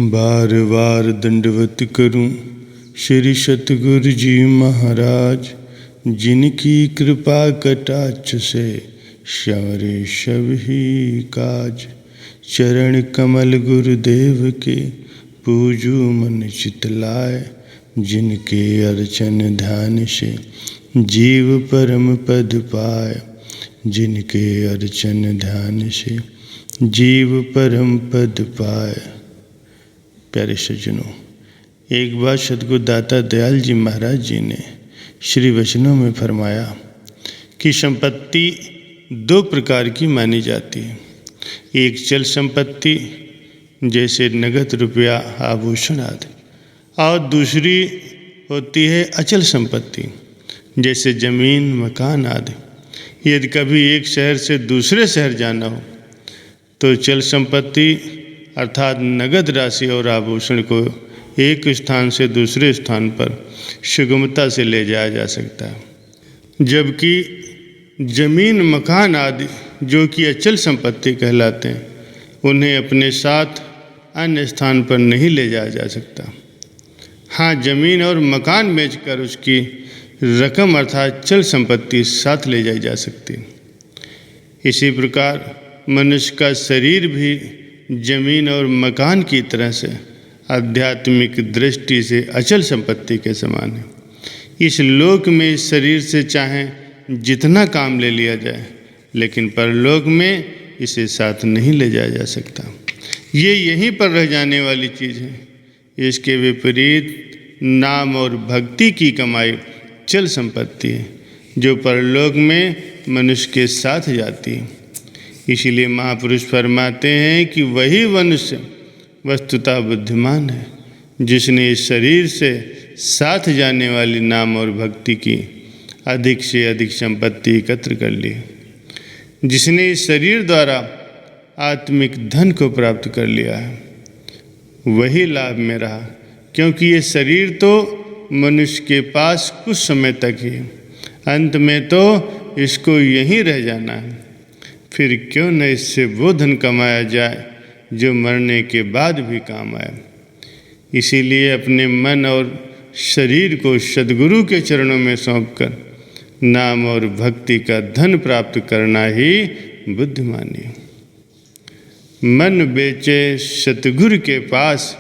बार बार दंडवत करूं श्री सतगुरु जी महाराज, जिनकी कृपा कटाक्ष से संवरे सभी काज। चरण कमल गुरुदेव के पूजू मन चितलाय, जिनके अर्चन ध्यान से जीव परम पद पाए। जिनके अर्चन ध्यान से जीव परम पद पाए। प्यारे सज्जनों, एक बार सद्गुरु दाता दयाल जी महाराज जी ने श्री वचनों में फरमाया कि संपत्ति दो प्रकार की मानी जाती है। एक चल संपत्ति जैसे नगद रुपया आभूषण आदि, और दूसरी होती है अचल संपत्ति जैसे जमीन मकान आदि। यदि कभी एक शहर से दूसरे शहर जाना हो तो चल संपत्ति अर्थात नगद राशि और आभूषण को एक स्थान से दूसरे स्थान पर सुगमता से ले जाया जा सकता है, जबकि जमीन मकान आदि जो कि अचल संपत्ति कहलाते हैं, उन्हें अपने साथ अन्य स्थान पर नहीं ले जाया जा सकता। हाँ, जमीन और मकान बेचकर उसकी रकम अर्थात चल संपत्ति साथ ले जाई जा सकती। इसी प्रकार मनुष्य का शरीर भी जमीन और मकान की तरह से आध्यात्मिक दृष्टि से अचल संपत्ति के समान है। इस लोक में इस शरीर से चाहे जितना काम ले लिया जाए, लेकिन परलोक में इसे साथ नहीं ले जाया जा सकता। ये यहीं पर रह जाने वाली चीज़ है। इसके विपरीत नाम और भक्ति की कमाई चल संपत्ति है, जो परलोक में मनुष्य के साथ जाती है। इसीलिए महापुरुष फरमाते हैं कि वही मनुष्य वस्तुतः बुद्धिमान है, जिसने इस शरीर से साथ जाने वाली नाम और भक्ति की अधिक से अधिक संपत्ति एकत्र कर ली, जिसने इस शरीर द्वारा आत्मिक धन को प्राप्त कर लिया है। वही लाभ में रहा, क्योंकि ये शरीर तो मनुष्य के पास कुछ समय तक ही, अंत में तो इसको यहीं रह जाना है। फिर क्यों न इससे वो धन कमाया जाए जो मरने के बाद भी काम आए। इसीलिए अपने मन और शरीर को सद्गुरु के चरणों में सौंपकर नाम और भक्ति का धन प्राप्त करना ही बुद्धिमानी है। मन बेचे सतगुरु के पास,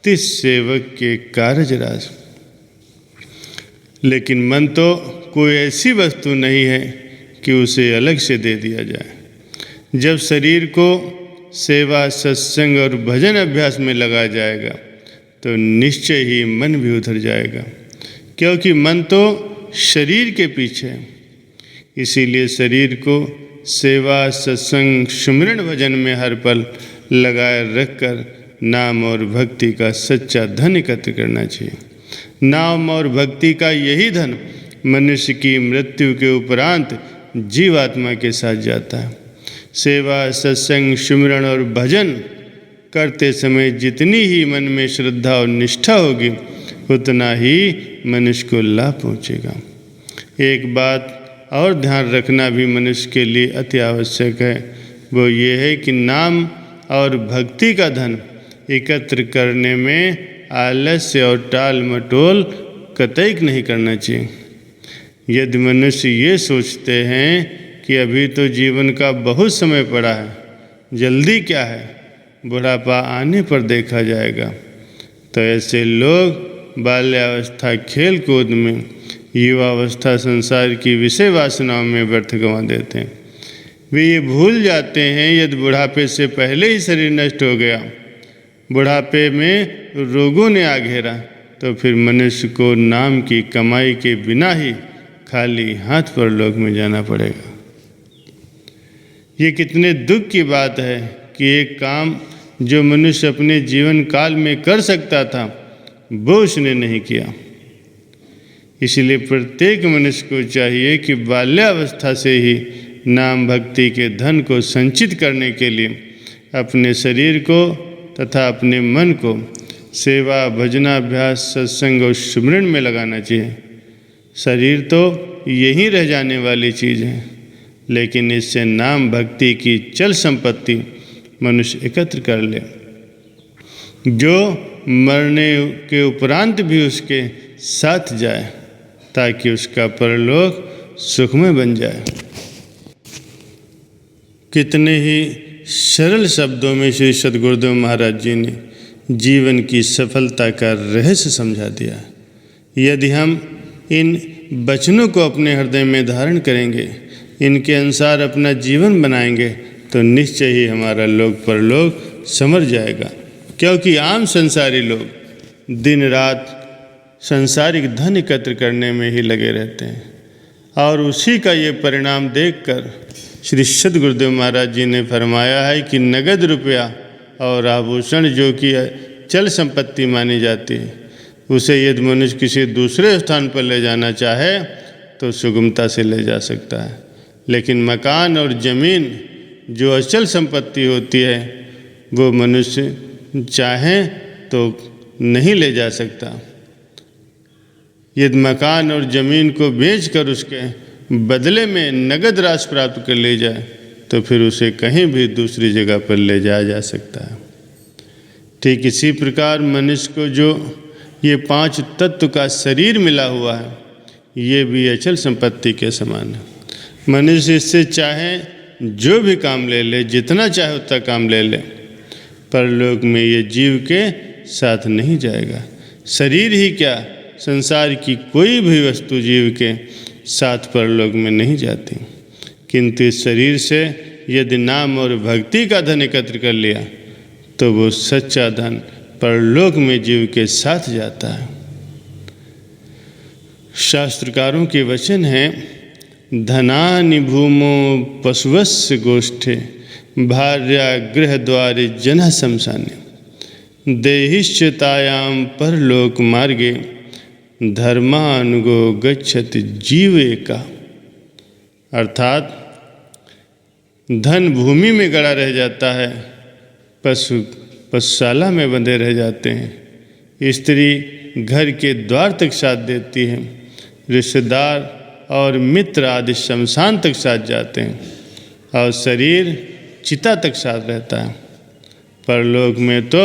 तिस सेवक के कारज रास। लेकिन मन तो कोई ऐसी वस्तु नहीं है कि उसे अलग से दे दिया जाए। जब शरीर को सेवा सत्संग और भजन अभ्यास में लगाया जाएगा तो निश्चय ही मन भी उधर जाएगा, क्योंकि मन तो शरीर के पीछे है। इसीलिए शरीर को सेवा सत्संग सुमिरन भजन में हर पल लगाए रखकर नाम और भक्ति का सच्चा धन एकत्र करना चाहिए। नाम और भक्ति का यही धन मनुष्य की मृत्यु के उपरांत जीवात्मा के साथ जाता है। सेवा सत्संग सुमिरन और भजन करते समय जितनी ही मन में श्रद्धा और निष्ठा होगी, उतना ही मनुष्य को लाभ पहुँचेगा। एक बात और ध्यान रखना भी मनुष्य के लिए अति आवश्यक है, वो ये है कि नाम और भक्ति का धन एकत्र करने में आलस्य और टाल मटोल कतई नहीं करना चाहिए। यदि मनुष्य ये सोचते हैं कि अभी तो जीवन का बहुत समय पड़ा है, जल्दी क्या है, बुढ़ापा आने पर देखा जाएगा, तो ऐसे लोग बाल्यावस्था खेल कूद में, युवावस्था संसार की विषय वासनाओं में व्यर्थ गंवा देते हैं। वे ये भूल जाते हैं यदि बुढ़ापे से पहले ही शरीर नष्ट हो गया, बुढ़ापे में रोगों ने आ घेरा, तो फिर मनुष्य को नाम की कमाई के बिना ही खाली हाथ परलोक में जाना पड़ेगा। ये कितने दुख की बात है कि एक काम जो मनुष्य अपने जीवन काल में कर सकता था, वो उसने नहीं किया। इसलिए प्रत्येक मनुष्य को चाहिए कि बाल्यावस्था से ही नाम भक्ति के धन को संचित करने के लिए अपने शरीर को तथा अपने मन को सेवा भजनाभ्यास सत्संग और सुमिरन में लगाना चाहिए। शरीर तो यहीं रह जाने वाली चीज़ है, लेकिन इससे नाम भक्ति की चल संपत्ति मनुष्य एकत्र कर ले जो मरने के उपरांत भी उसके साथ जाए, ताकि उसका परलोक सुखमय बन जाए। कितने ही सरल शब्दों में श्री सद्गुरुदेव महाराज जी ने जीवन की सफलता का रहस्य समझा दिया। यदि हम इन वचनों को अपने हृदय में धारण करेंगे, इनके अनुसार अपना जीवन बनाएंगे, तो निश्चय ही हमारा लोक परलोक संवर जाएगा। क्योंकि आम संसारी लोग दिन रात सांसारिक धन एकत्र करने में ही लगे रहते हैं, और उसी का ये परिणाम देखकर श्री सद्गुरुदेव महाराज जी ने फरमाया है कि नगद रुपया और आभूषण जो कि चल संपत्ति मानी जाती है, उसे यदि मनुष्य किसी दूसरे स्थान पर ले जाना चाहे तो सुगमता से ले जा सकता है, लेकिन मकान और ज़मीन जो अचल संपत्ति होती है वो मनुष्य चाहे तो नहीं ले जा सकता। यदि मकान और ज़मीन को बेचकर उसके बदले में नगद राशि प्राप्त कर ले जाए तो फिर उसे कहीं भी दूसरी जगह पर ले जाया जा सकता है। ठीक इसी प्रकार मनुष्य को जो ये 5 तत्व का शरीर मिला हुआ है, ये भी अचल संपत्ति के समान है। मनुष्य इससे चाहे जो भी काम ले ले, जितना चाहे उतना काम ले ले, परलोक में ये जीव के साथ नहीं जाएगा। शरीर ही क्या, संसार की कोई भी वस्तु जीव के साथ परलोक में नहीं जाती। किंतु इस शरीर से यदि नाम और भक्ति का धन एकत्र कर लिया तो वो सच्चा धन परलोक में जीव के साथ जाता है। शास्त्रकारों के वचन हैं, धनानि भूमो पशुवस्य गोष्ठे भार्या गृह द्वारे जन शमशाने देहिश्चतायाम परलोक मार्गे धर्मानुगो गच्छति जीवे का। अर्थात धन भूमि में गड़ा रह जाता है, पशु पशुशाला में बंधे रह जाते हैं, स्त्री घर के द्वार तक साथ देती है, रिश्तेदार और मित्र आदि शमशान तक साथ जाते हैं, और शरीर चिता तक साथ रहता है। परलोक में तो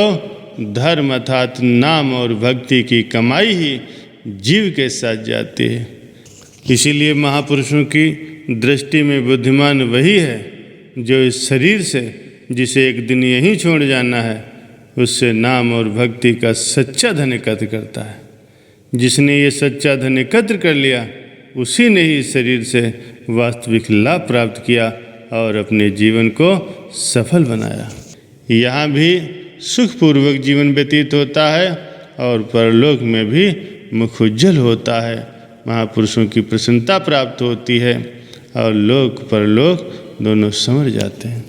धर्म अर्थात नाम और भक्ति की कमाई ही जीव के साथ जाती है। इसीलिए महापुरुषों की दृष्टि में बुद्धिमान वही है जो इस शरीर से, जिसे एक दिन यहीं छोड़ जाना है, उससे नाम और भक्ति का सच्चा धन एकत्र करता है। जिसने ये सच्चा धन एकत्र कर लिया, उसी ने ही शरीर से वास्तविक लाभ प्राप्त किया और अपने जीवन को सफल बनाया। यहाँ भी सुखपूर्वक जीवन व्यतीत होता है और परलोक में भी मुख उज्जवल होता है, महापुरुषों की प्रसन्नता प्राप्त होती है और लोक परलोक दोनों संवर जाते हैं।